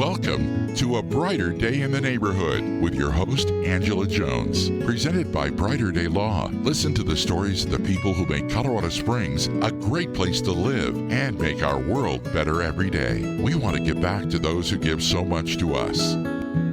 Welcome to A Brighter Day in the Neighborhood with your host, Angela Jones. Presented by Brighter Day Law. Listen to the stories of the people who make Colorado Springs a great place to live and make our world better every day. We want to give back to those who give so much to us.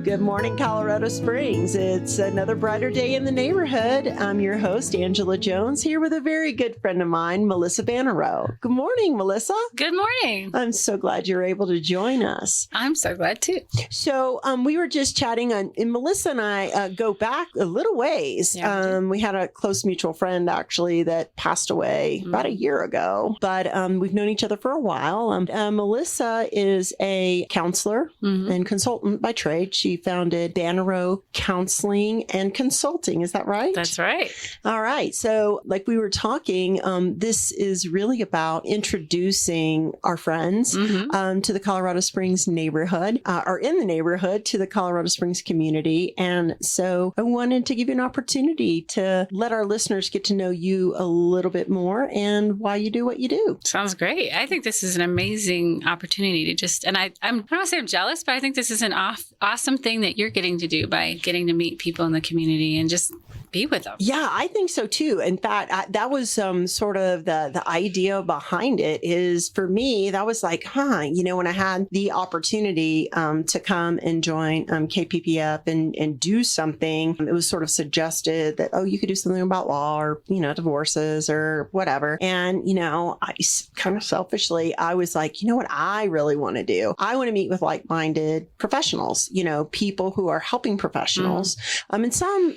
Good morning, Colorado Springs. It's another brighter day in the neighborhood. I'm your host, Angela Jones, here with a very good friend of mine, Melissa Bannerot. Good morning, Melissa. Good morning. I'm so glad you're able to join us. I'm so glad too. So we were just chatting, and Melissa and I go back a little ways. Yeah, we had a close mutual friend, actually, that passed away about a year ago, but we've known each other for a while. Melissa is a counselor and consultant by trade. She founded Bannerot Counseling and Consulting. Is that right? That's right. All right. So like we were talking, this is really about introducing our friends to the Colorado Springs neighborhood, or in the neighborhood to the Colorado Springs community. And so I wanted to give you an opportunity to let our listeners get to know you a little bit more and why you do what you do. Sounds great. I think this is an amazing opportunity to just, and I don't want to say I'm jealous, but I think this is an awesome thing that you're getting to do by getting to meet people in the community and just be with them. Yeah, I think so too. In fact, that was sort of the idea behind it. Is for me, that was like, when I had the opportunity to come and join KPPF and do something, it was sort of suggested that, you could do something about law or, divorces or whatever. And, I kind of selfishly, I was like, what I really want to do? I want to meet with like-minded professionals, people who are helping professionals. And some,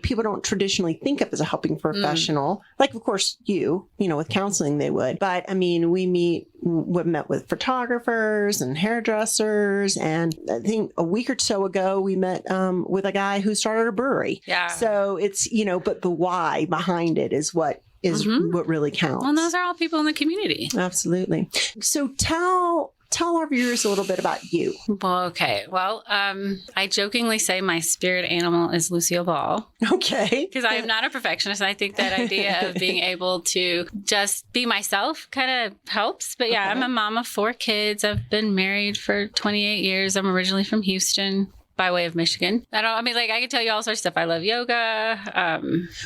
people don't traditionally think of as a helping professional. Like, of course, with counseling, they would. But I mean, we met with photographers and hairdressers. And I think a week or so ago, we met with a guy who started a brewery. Yeah. So it's, but the why behind it is what really counts. Well, those are all people in the community. Absolutely. So tell our viewers a little bit about you. Well, okay. Well, I jokingly say my spirit animal is Lucille Ball. Okay. Because I am not a perfectionist. I think that idea of being able to just be myself kind of helps. But yeah, I'm a mom of 4 kids. I've been married for 28 years. I'm originally from Houston, by way of Michigan. I could tell you all sorts of stuff. I love yoga.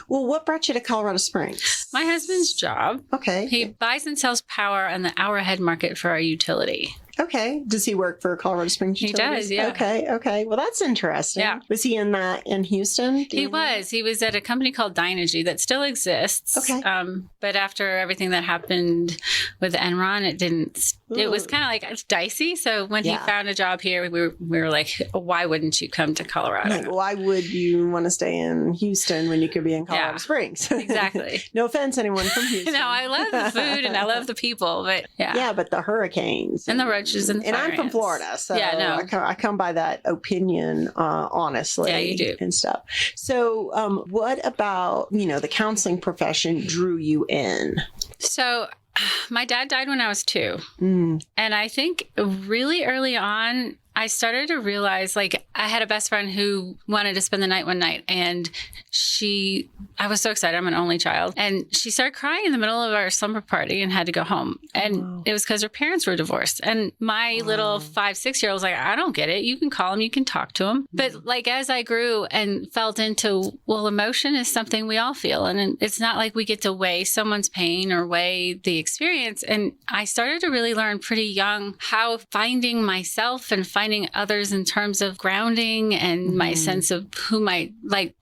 Well, what brought you to Colorado Springs? My husband's job. Okay. He buys and sells power on the hour-ahead market for our utility. Okay. Does he work for Colorado Springs Utilities? He does, yeah. Okay. Well, that's interesting. Yeah. Was he in Houston? He was. He was at a company called Dynegy that still exists. Okay. But after everything that happened with Enron, it didn't. Ooh. It was kind of like it's dicey. So when he found a job here, we were like, why wouldn't you come to Colorado? Like, why would you want to stay in Houston when you could be in Colorado Springs? Exactly. No offense, anyone from Houston. No, I love the food and I love the people, but yeah, but the hurricanes and the roaches and I'm from Florida, so I come by that opinion honestly. Yeah, you do. And stuff. So what about, the counseling profession drew you in? So my dad died when I was 2. And I think really early on, I started to realize, like, I had a best friend who wanted to spend the night one night, and I was so excited. I'm an only child. And she started crying in the middle of our slumber party and had to go home. And it was because her parents were divorced. And my little 5-6-year-old was like, I don't get it. You can call him. You can talk to him. But like, as I grew and felt into, well, emotion is something we all feel. And it's not like we get to weigh someone's pain or weigh the experience. And I started to really learn pretty young how finding myself and finding others in terms of grounding and my sense of who like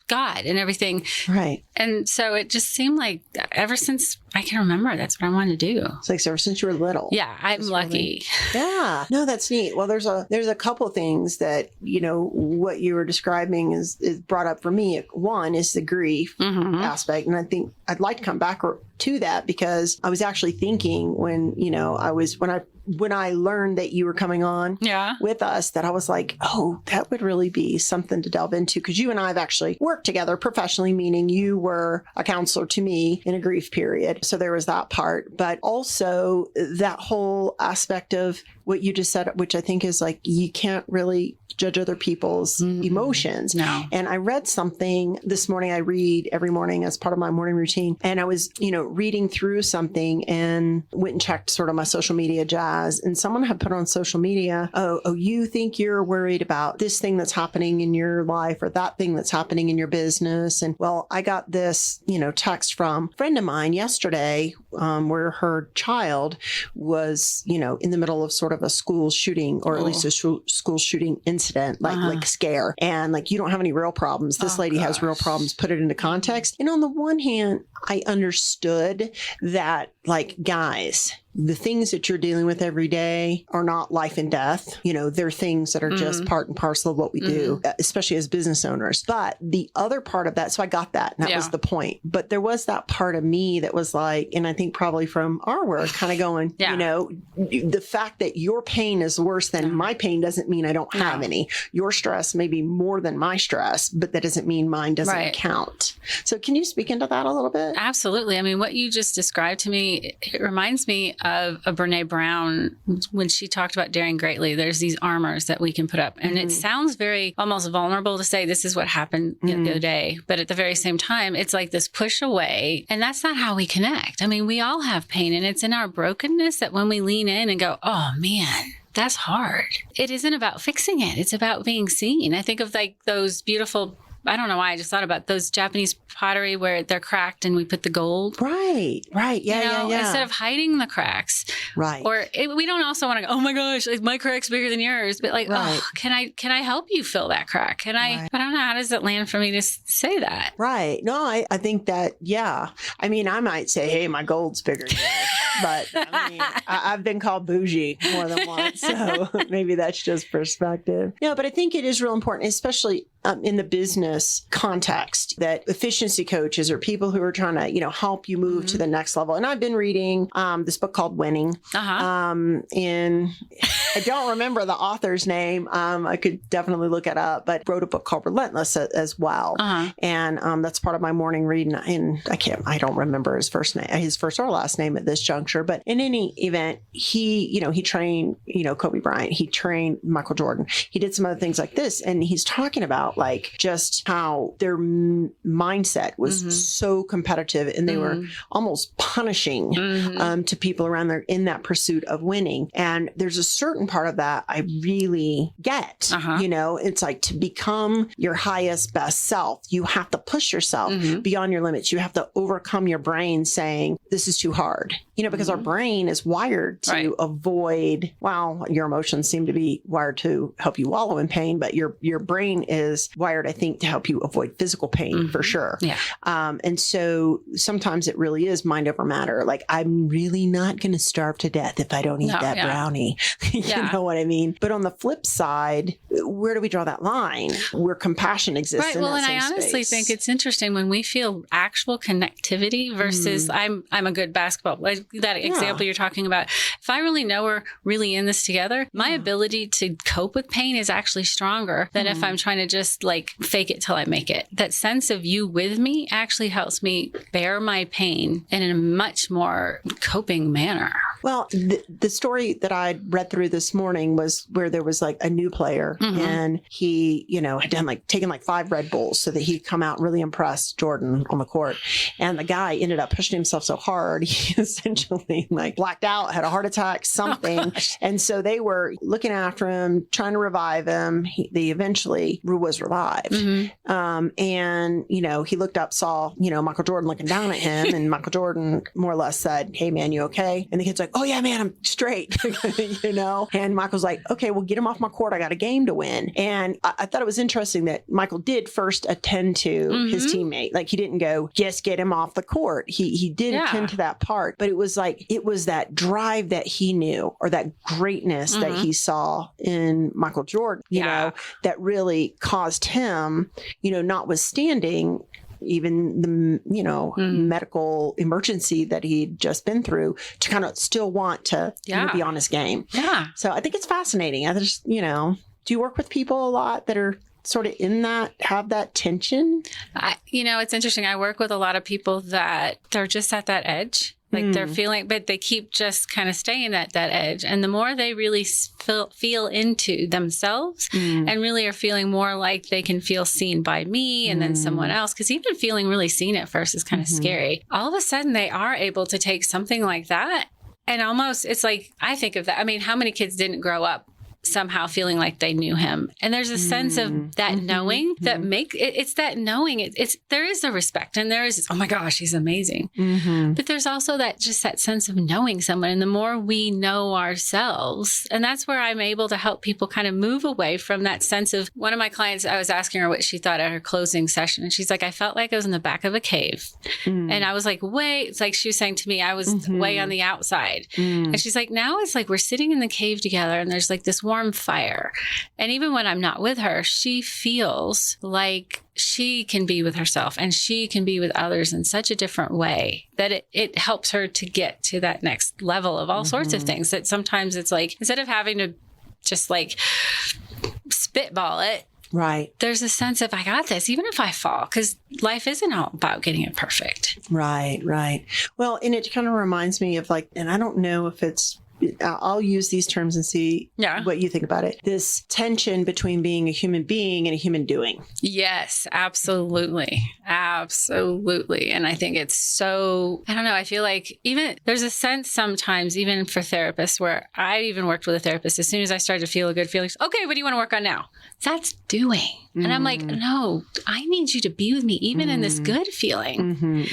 God and everything. Right. And so it just seemed like ever since I can remember, that's what I wanted to do. It's like ever since you were little. Yeah, I'm lucky. Yeah. No, that's neat. Well, there's a couple things that, what you were describing is brought up for me. One is the grief aspect. And I think I'd like to come back to that because I was actually thinking when I learned that you were coming on with us, that I was like, that would really be something to delve into. Because you and I have actually worked together professionally, meaning you were a counselor to me in a grief period. So there was that part, but also that whole aspect of what you just said, which I think is like, you can't really judge other people's emotions. No. And I read something this morning. I read every morning as part of my morning routine. And I was, reading through something and went and checked sort of my social media jazz. And someone had put on social media, oh, you think you're worried about this thing that's happening in your life or that thing that's happening in your business. And well, I got this, text from a friend of mine yesterday where her child was, in the middle of sort of a school shooting, or at least a school shooting incident, like scare. And like, you don't have any real problems. This lady has real problems. Put it into context. And on the one hand, I understood that, like, guys, the things that you're dealing with every day are not life and death. They're things that are just part and parcel of what we do, especially as business owners. But the other part of that, so I got that, and that was the point. But there was that part of me that was like, and I think probably from our work, kind of going, the fact that your pain is worse than my pain doesn't mean I don't have any. Your stress may be more than my stress, but that doesn't mean mine doesn't count. So can you speak into that a little bit? Absolutely. I mean, what you just described to me, it reminds me of Brene Brown when she talked about daring greatly. There's these armors that we can put up. And it sounds very almost vulnerable to say this is what happened the other day. But at the very same time, it's like this push away. And that's not how we connect. I mean, we all have pain, and it's in our brokenness that when we lean in and go, oh man, that's hard. It isn't about fixing it. It's about being seen. I think of like those beautiful, I don't know why I just thought about those Japanese pottery where they're cracked and we put the gold. Right. Yeah. Instead of hiding the cracks. Right. Or we don't also want to go, oh my gosh, like my crack's bigger than yours. But like, oh, can I help you fill that crack? Can I, I don't know. How does it land for me to say that? Right. No, I think that, yeah. I mean, I might say, hey, my gold's bigger than yours. But I mean, I've been called bougie more than once. So maybe that's just perspective. No, but I think it is real important, especially in the business context, that efficiency coaches are people who are trying to, help you move to the next level. And I've been reading this book called Winning. And I don't remember the author's name. I could definitely look it up, but wrote a book called Relentless as well. And that's part of my morning reading. And I don't remember his first or last name at this juncture. But in any event, he trained, Kobe Bryant. He trained Michael Jordan. He did some other things like this. And he's talking about like just how their mindset was so competitive, and they were almost punishing to people around there in that pursuit of winning. And there's a certain part of that I really get. It's like, to become your highest, best self, you have to push yourself beyond your limits. You have to overcome your brain saying, this is too hard. Because our brain is wired to avoid, your emotions seem to be wired to help you wallow in pain, but your brain is wired, I think, to help you avoid physical pain for sure. Yeah. And so sometimes it really is mind over matter. Like, I'm really not going to starve to death if I don't eat that brownie. You know what I mean? But on the flip side, where do we draw that line where compassion exists? Right. Well, and I honestly think it's interesting when we feel actual connectivity versus I'm a good basketball, like that example you're talking about. If I really know we're really in this together, my ability to cope with pain is actually stronger than if I'm trying to just like fake it till I make it. That sense of you with me actually helps me bear my pain in a much more coping manner. Well, the story that I read through this morning was where there was like a new player and he, had done taken 5 Red Bulls so that he'd come out really impressed Jordan on the court. And the guy ended up pushing himself so hard, he essentially blacked out, had a heart attack, something. And so they were looking after him, trying to revive him. They eventually was revived. And, he looked up, saw, Michael Jordan looking down at him, and Michael Jordan more or less said, hey man, you okay? And the kid's like, oh yeah, man, I'm straight, And Michael's like, okay, well, get him off my court. I got a game to win. And I thought it was interesting that Michael did first attend to his teammate. Like, he didn't go, just get him off the court. He did attend to that part, but it was that drive that he knew, or that greatness that he saw in Michael Jordan, you know, that really caused him, notwithstanding even the, medical emergency that he'd just been through, to kind of still want to be on his game. Yeah. So I think it's fascinating. I just, do you work with people a lot that are sort of in that, have that tension? It's interesting. I work with a lot of people that they're just at that edge. Like they're feeling, but they keep just kind of staying at that edge. And the more they really feel into themselves and really are feeling more like they can feel seen by me and then someone else, because even feeling really seen at first is kind of scary. All of a sudden they are able to take something like that. And almost, it's like, I think of that. I mean, how many kids didn't grow up somehow feeling like they knew him? And there's a sense of that knowing that it's that knowing. It's there is a respect and there is, oh my gosh, he's amazing. But there's also that sense of knowing someone. And the more we know ourselves, and that's where I'm able to help people kind of move away from that sense of, one of my clients, I was asking her what she thought at her closing session. And she's like, I felt like I was in the back of a cave. And I was like, wait, it's like she was saying to me, I was way on the outside. And she's like, now it's like we're sitting in the cave together and there's like this warm fire. And even when I'm not with her, she feels like she can be with herself and she can be with others in such a different way that it helps her to get to that next level of all sorts of things. That sometimes it's like, instead of having to just like spitball it, right, there's a sense of, I got this, even if I fall, because life isn't all about getting it perfect. Right. Well, and it kind of reminds me of like, and I don't know if I'll use these terms and see what you think about it. This tension between being a human being and a human doing. Yes, absolutely. Absolutely. And I think it's so, I don't know, I feel like even there's a sense sometimes, even for therapists, where I even worked with a therapist, as soon as I started to feel a good feeling, okay, what do you want to work on now? That's doing. And I'm like, no, I need you to be with me even in this good feeling.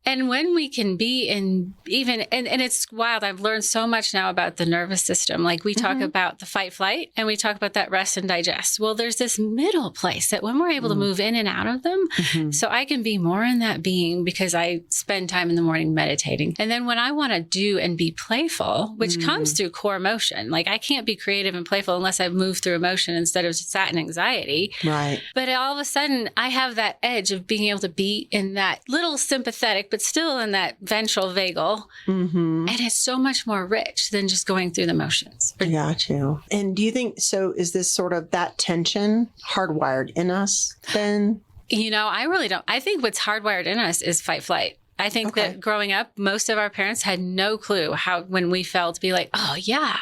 And when we can be in even, and it's wild, I've learned so much now about the nervous system. Like we talk about the fight flight and we talk about that rest and digest. Well, there's this middle place that when we're able to move in and out of them, so I can be more in that being because I spend time in the morning meditating. And then when I want to do and be playful, which comes through core emotion, like I can't be creative and playful unless I've moved through emotion instead of sat in anxiety. Right. But all of a sudden, I have that edge of being able to be in that little sympathetic, but still in that ventral vagal. And it's so much more rich than just going through the motions. Got you. And do you think, so is this sort of that tension hardwired in us then? You know, I really don't. I think what's hardwired in us is fight flight. I think that growing up, most of our parents had no clue how, when we felt, to be like, oh, yeah.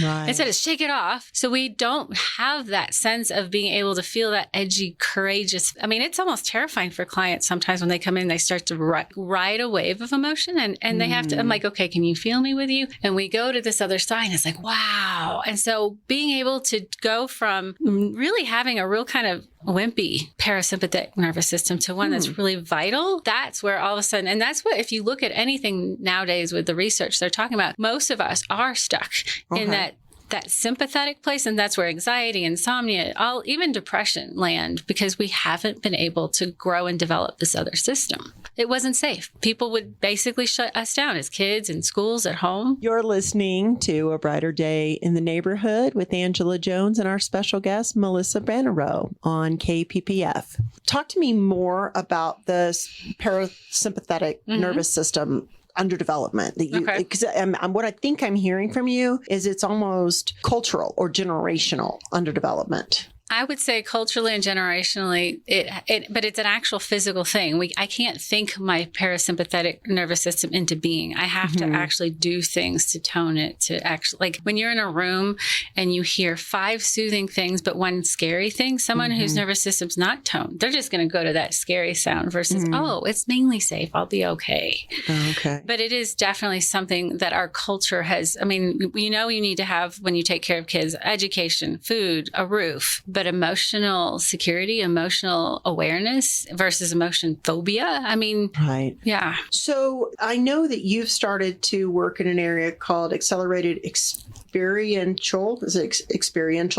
Right. Instead of shake it off. So we don't have that sense of being able to feel that edgy, courageous. I mean, it's almost terrifying for clients sometimes when they come in, they start to ride a wave of emotion and they have to, I'm like, okay, can you feel me with you? And we go to this other side and it's like, wow. And so being able to go from really having a real kind of wimpy parasympathetic nervous system to one that's really vital, that's where all of a sudden, and that's what, if you look at anything nowadays with the research they're talking about, most of us are stuck in that sympathetic place. And that's where anxiety, insomnia, even depression land, because we haven't been able to grow and develop this other system. It wasn't safe. People would basically shut us down as kids in schools, at home. You're listening to A Brighter Day in the Neighborhood with Angela Jones and our special guest, Melissa Bannerot on KPPF. Talk to me more about this parasympathetic nervous system underdevelopment that you, because what I think I'm hearing from you is it's almost cultural or generational underdevelopment. I would say culturally and generationally, but it's an actual physical thing. I can't think my parasympathetic nervous system into being. I have to actually do things to tone it, to actually, like when you're in a room and you hear 5 soothing things, but one scary thing, someone whose nervous system's not toned, they're just going to go to that scary sound versus, oh, it's mainly safe. I'll be okay. Okay. But it is definitely something that our culture has. I mean, you know, you need to have, when you take care of kids, education, food, a roof, but emotional security, emotional awareness versus emotion phobia. I mean, right. Yeah. So I know that you've started to work in an area called accelerated experiential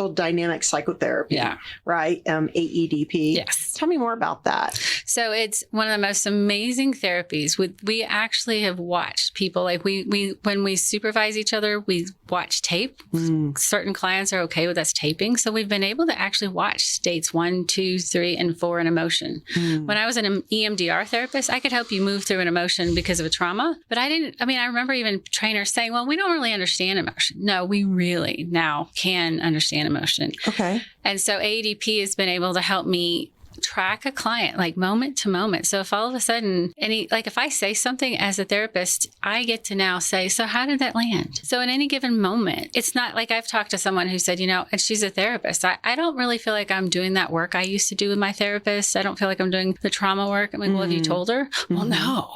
dynamic psychotherapy. Yeah. Right. AEDP. Yes. Tell me more about that. So it's one of the most amazing therapies. We actually have watched people, like we when we supervise each other, we watch tape. Certain clients are okay with us taping. So we've been able to actually watch states 1, 2, 3, and 4 in emotion. When I was an EMDR therapist, I could help you move through an emotion because of a trauma. But I remember even trainers saying, well, we don't really understand emotion. No, we really now can understand emotion. Okay. And so AEDP has been able to help me track a client like moment to moment. So if all of a sudden if I say something as a therapist, I get to now say, so how did that land? So in any given moment, it's not like I've talked to someone who said, and she's a therapist. I don't really feel like I'm doing that work I used to do with my therapist. I don't feel like I'm doing the trauma work. I'm like, well, have you told her? Well, no.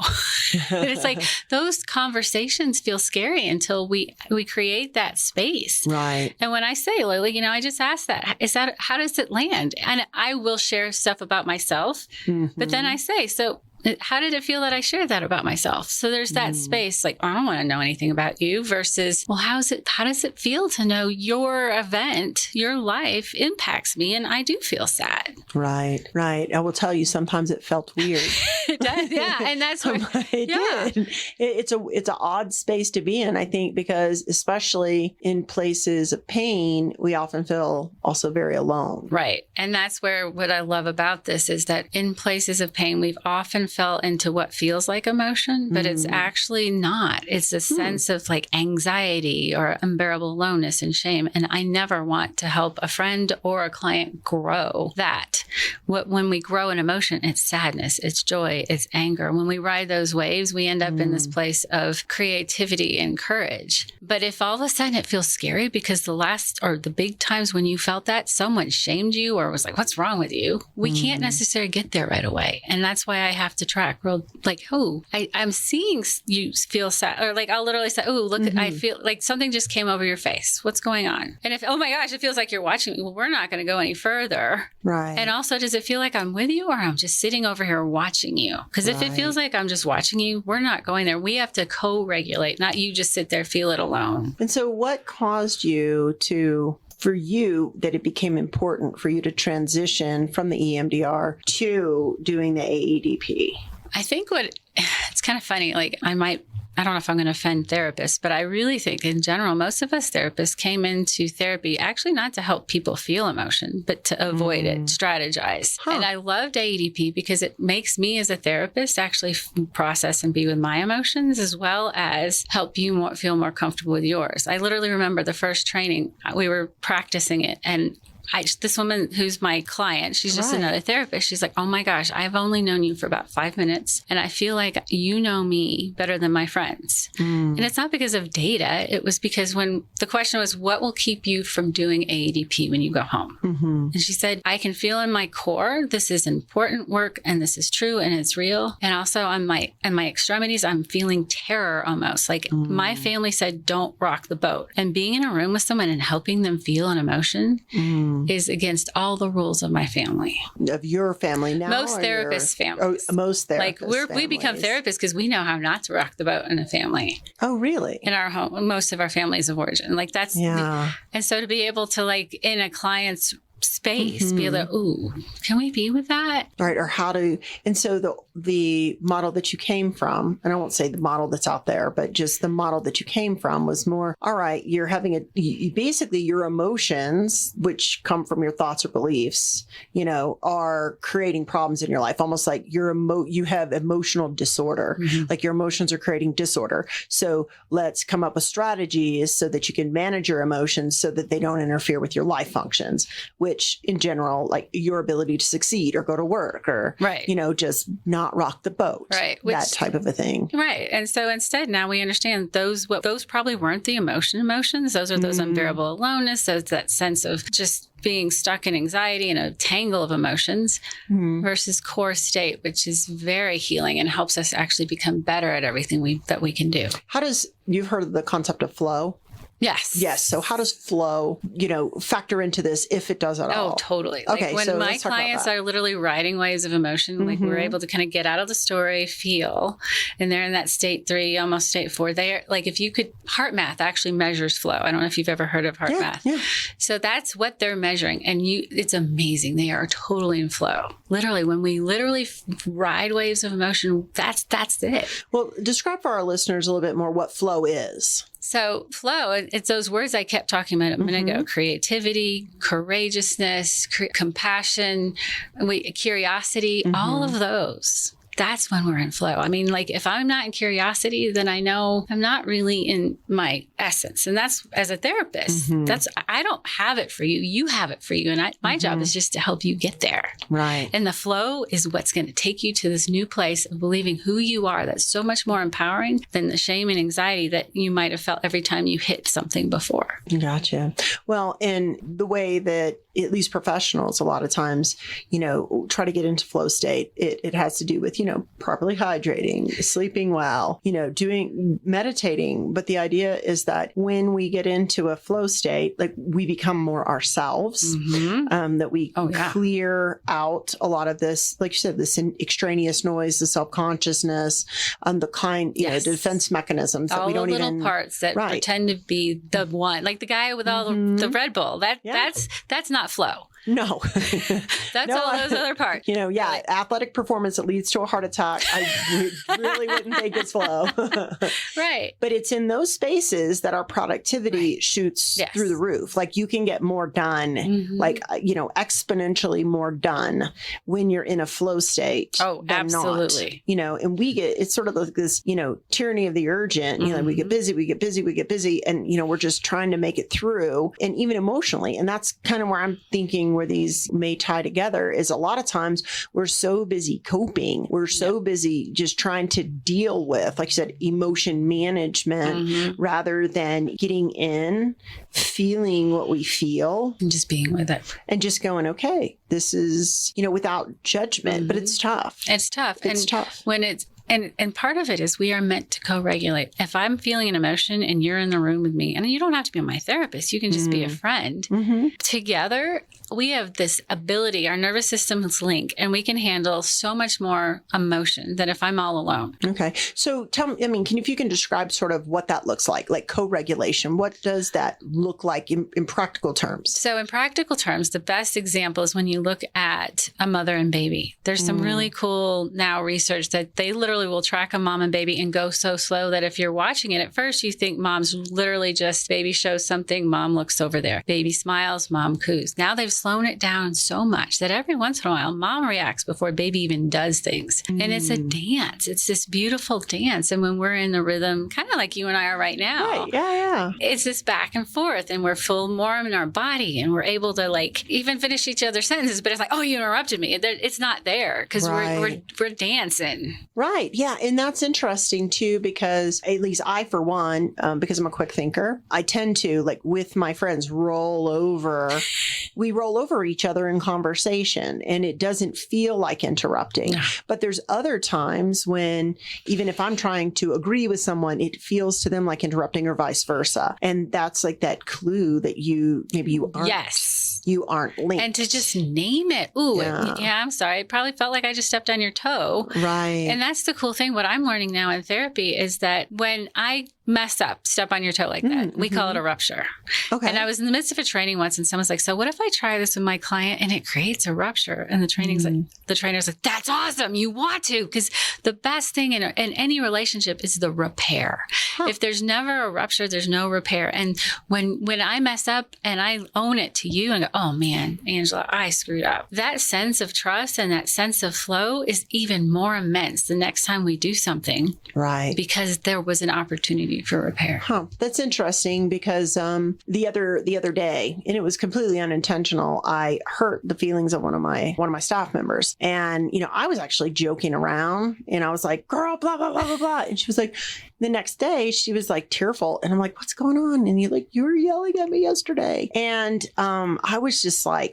And it's like those conversations feel scary until we create that space. Right. And when I say, Lily, I just asked that, how does it land? And I will share stuff about myself, but then I say, so how did it feel that I shared that about myself? So there's that space, like, I don't want to know anything about you versus, well, how does it feel to know your event, your life impacts me and I do feel sad? Right. I will tell you, sometimes it felt weird. It does, yeah. And that's what it did. It's an odd space to be in, I think, because especially in places of pain, we often feel also very alone. Right. And that's where what I love about this is that in places of pain, we've often fell into what feels like emotion, but it's actually not. It's a sense of like anxiety or unbearable aloneness and shame. And I never want to help a friend or a client grow that. When we grow an emotion, it's sadness, it's joy, it's anger. When we ride those waves, we end up in this place of creativity and courage. But if all of a sudden it feels scary because the big times when you felt that someone shamed you or was like, what's wrong with you? We can't necessarily get there right away. And that's why I have to track real, like, I'm seeing you feel sad, or like I'll literally say, look, I feel like something just came over your face. What's going on? And if, oh my gosh, it feels like you're watching me. Well, we're not going to go any further. Right. And also, does it feel like I'm with you or I'm just sitting over here watching you? Because if it feels like I'm just watching you, we're not going there. We have to co-regulate, not you just sit there, feel it alone. And so what caused you for you that it became important for you to transition from the EMDR to doing the AEDP? I think it's kind of funny. Like I don't know if I'm going to offend therapists, but I really think in general, most of us therapists came into therapy actually not to help people feel emotion, but to avoid it, strategize. And I loved AEDP because it makes me as a therapist actually process and be with my emotions as well as help you feel more comfortable with yours. I literally remember the first training, we were practicing it, and this woman who's my client, she's just another therapist. She's like, oh my gosh, I've only known you for about 5 minutes. And I feel like you know me better than my friends. And it's not because of data. It was because when the question was, what will keep you from doing AEDP when you go home? And she said, I can feel in my core, this is important work and this is true and it's real. And also on my extremities, I'm feeling terror almost. Like my family said, don't rock the boat. And being in a room with someone and helping them feel an emotion is against all the rules of my family. Of your family now? Most therapists' families. Most therapists' Like we become therapists because we know how not to rock the boat in a family. Oh, really? In our home, most of our families of origin. Like that's, and so to be able to like in a client's space, be able to, ooh, can we be with that? Right. Or how to, and so the model that you came from, and I won't say the model that's out there, but just the model that you came from was more, all right, you're having basically your emotions, which come from your thoughts or beliefs, are creating problems in your life. Almost like you have emotional disorder, like your emotions are creating disorder. So let's come up with strategies so that you can manage your emotions so that they don't interfere with your life functions, which in general, like your ability to succeed or go to work or, just not rock the boat. Right. That type of a thing. Right. And so instead now we understand those probably weren't the emotions. Those are those unbearable aloneness. So it's that sense of just being stuck in anxiety and a tangle of emotions versus core state, which is very healing and helps us actually become better at everything that we can do. You've heard of the concept of flow? Yes. Yes. So how does flow, factor into this if it does at all? Oh, totally. Okay. Like when my clients are literally riding waves of emotion, like we're able to kind of get out of the story, feel, and they're in that state 3, almost state 4. They're like, if you could, heart math actually measures flow. I don't know if you've ever heard of heart math. Yeah. So that's what they're measuring. And it's amazing. They are totally in flow. Literally, when we literally ride waves of emotion, that's it. Well, describe for our listeners a little bit more what flow is. So flow, it's those words I kept talking about a minute ago: creativity, courageousness, compassion, curiosity, all of those. that's when we're in flow. I mean, like if I'm not in curiosity, then I know I'm not really in my essence. And that's, as a therapist, I don't have it for you. You have it for you. And my job is just to help you get there. Right. And the flow is what's going to take you to this new place of believing who you are. That's so much more empowering than the shame and anxiety that you might have felt every time you hit something before. Gotcha. Well, and the way that at least professionals a lot of times, try to get into flow state, it has to do with, properly hydrating, sleeping well, meditating. But the idea is that when we get into a flow state, like we become more ourselves, that we clear out a lot of this, like you said, this extraneous noise, the self-consciousness, the defense mecanisms that all we don't the little even parts that pretend to be the one, like the guy with all the Red Bull. That's not flow. No, that's all those other parts. Athletic performance that leads to a heart attack. I really wouldn't think it's flow. Right. But it's in those spaces that our productivity shoots through the roof. Like you can get more done, exponentially more done when you're in a flow state. Oh, absolutely. And it's sort of like this, tyranny of the urgent. We get busy, and, we're just trying to make it through, and even emotionally. And that's kind of where I'm thinking where these may tie together is a lot of times we're so busy coping. We're so busy just trying to deal with, like you said, emotion management rather than getting in, feeling what we feel. And just being with it. And just going, okay, this is, without judgment, but it's tough. It's tough. It's tough. When it's, and part of it is we are meant to co-regulate. If I'm feeling an emotion and you're in the room with me, and you don't have to be my therapist, you can just be a friend. Together, we have this ability, our nervous systems link, and we can handle so much more emotion than if I'm all alone. Okay. So tell me, if you can describe sort of what that looks like co-regulation, what does that look like in practical terms? So in practical terms, the best example is when you look at a mother and baby. There's some really cool now research that they literally will track a mom and baby and go so slow that if you're watching it at first, you think mom's literally just baby shows something, mom looks over there. Baby smiles, mom coos. Now they've slown it down so much that every once in a while, mom reacts before baby even does things. And it's a dance. It's this beautiful dance. And when we're in the rhythm, kind of like you and I are right now, it's this back and forth, and we're full more in our body, and we're able to even finish each other's sentences, but it's like, oh, you interrupted me. It's not there because we're dancing. Right. Yeah. And that's interesting too, because at least I, for one, because I'm a quick thinker, I tend to with my friends we roll over each other in conversation, and it doesn't feel like interrupting. But there's other times when even if I'm trying to agree with someone, it feels to them like interrupting, or vice versa. And that's like that clue that you aren't linked. And to just name it. Ooh, I'm sorry. It probably felt like I just stepped on your toe. Right. And that's the cool thing. What I'm learning now in therapy is that when I mess up, step on your toe like that, we call it a rupture. Okay. And I was in the midst of a training once, and someone's like, so what if I try this with my client and it creates a rupture? And the trainer's like, that's awesome. You want to, because the best thing in any relationship is the repair. If there's never a rupture, there's no repair. And when I mess up and I own it to you and go, oh man, Angela, I screwed up. That sense of trust and that sense of flow is even more immense the next time we do something. Right. Because there was an opportunity for repair. That's interesting, because the other day, and it was completely unintentional, I hurt the feelings of one of my staff members. And, I was actually joking around, and I was like, girl, blah, blah, blah, blah, blah. And she was like, the next day she was tearful. And I'm like, what's going on? And you were yelling at me yesterday. And I was just I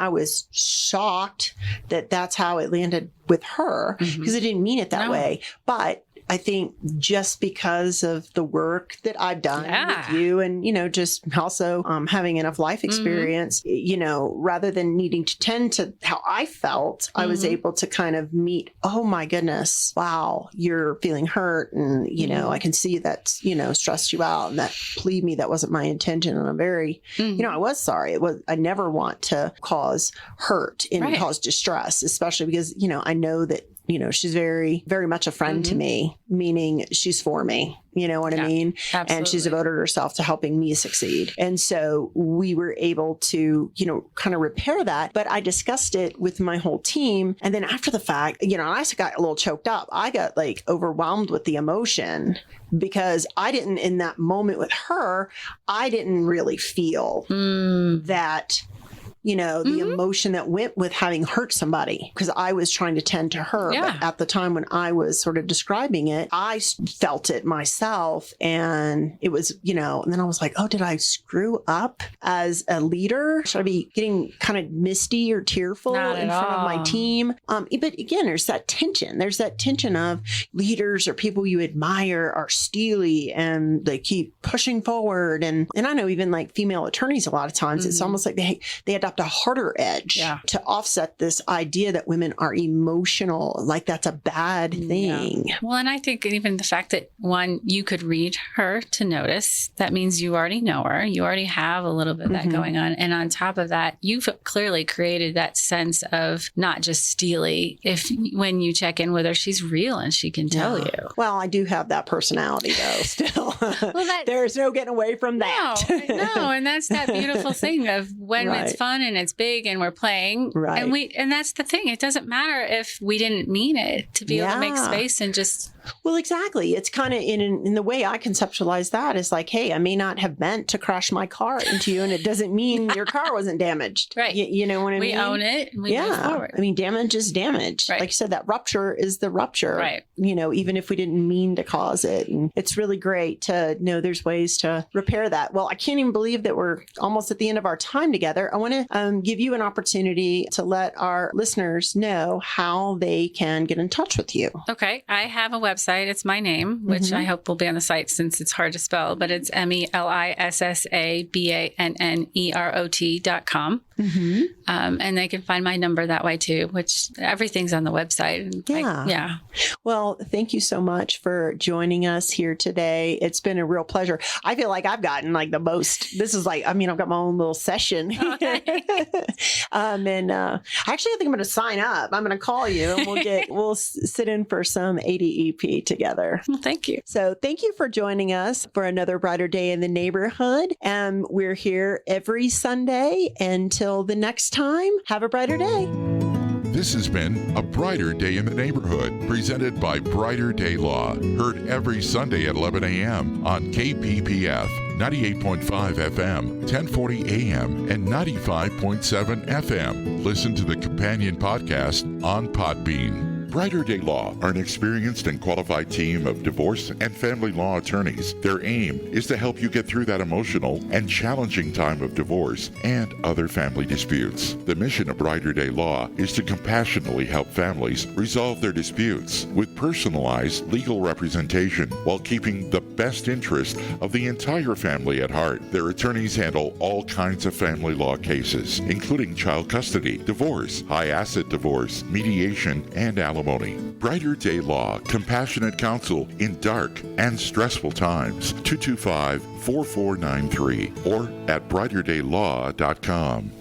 was shocked that that's how it landed with her, because I didn't mean it that way. But I think just because of the work that I've done with you, and, just also having enough life experience, rather than needing to tend to how I felt, I was able to kind of meet, oh my goodness, wow, you're feeling hurt. And, I can see that, stressed you out, and that, believe me, that wasn't my intention. And I'm very, I was sorry. I never want to cause hurt and cause distress, especially because, I know that she's very, very much a friend to me, meaning she's for me. You know what I mean? Absolutely. And she's devoted herself to helping me succeed. And so we were able to, kind of repair that. But I discussed it with my whole team. And then after the fact, I got a little choked up. I got like overwhelmed with the emotion because I didn't, in that moment with her, I didn't really feel that the emotion that went with having hurt somebody, because I was trying to tend to her. Yeah. But at the time when I was sort of describing it, I felt it myself. And it was, and then I was like, oh, did I screw up as a leader? Should I be getting kind of misty or tearful Not in at front of my all. team? But again, there's that tension. There's that tension of leaders or people you admire are steely and they keep pushing forward. And I know even like female attorneys, a lot of times, it's almost like they adopt a harder edge to offset this idea that women are emotional, like that's a bad thing. Yeah. Well, and I think even the fact that one, you could read her to notice, that means you already know her. You already have a little bit of that going on. And on top of that, you've clearly created that sense of not just Steely. When you check in with her, she's real and she can tell you. Well, I do have that personality though, still. There's no getting away from that. No. And that's that beautiful thing of when Right. it's fun and it's big and we're playing. Right. And that's the thing. It doesn't matter if we didn't mean it, to be able to make space and just. Well, exactly. It's kind of in the way I conceptualize that is like, hey, I may not have meant to crash my car into you, and it doesn't mean your car wasn't damaged. Right. You know what I mean? We own it and we move forward. I mean, damage is damage. Right. Like you said, that rupture is the rupture. Right. Even if we didn't mean to cause it. And it's really great to know there's ways to repair that. Well, I can't even believe that we're almost at the end of our time together. I want to give you an opportunity to let our listeners know how they can get in touch with you. Okay. I have a website. It's my name, which I hope will be on the site since it's hard to spell, but it's MELISSABANNEROT.com. And they can find my number that way too, which everything's on the website. Yeah. Well, thank you so much for joining us here today. It's been a real pleasure. I feel like I've gotten like the most, this is like, I've got my own little session. Okay. And actually, I think I'm going to sign up. I'm going to call you and we'll sit in for some ADEP together. Well, thank you. So thank you for joining us for another Brighter Day in the Neighborhood. We're here every Sunday. Until the next time, have a brighter day. This has been A Brighter Day in the Neighborhood, presented by Brighter Day Law. Heard every Sunday at 11 a.m. on KPPF, 98.5 FM, 1040 AM, and 95.7 FM. Listen to the companion podcast on Podbean. Brighter Day Law are an experienced and qualified team of divorce and family law attorneys. Their aim is to help you get through that emotional and challenging time of divorce and other family disputes. The mission of Brighter Day Law is to compassionately help families resolve their disputes with personalized legal representation while keeping the best interest of the entire family at heart. Their attorneys handle all kinds of family law cases, including child custody, divorce, high-asset divorce, mediation, and alimony. Brighter Day Law, compassionate counsel in dark and stressful times. 225-4493 or at brighterdaylaw.com.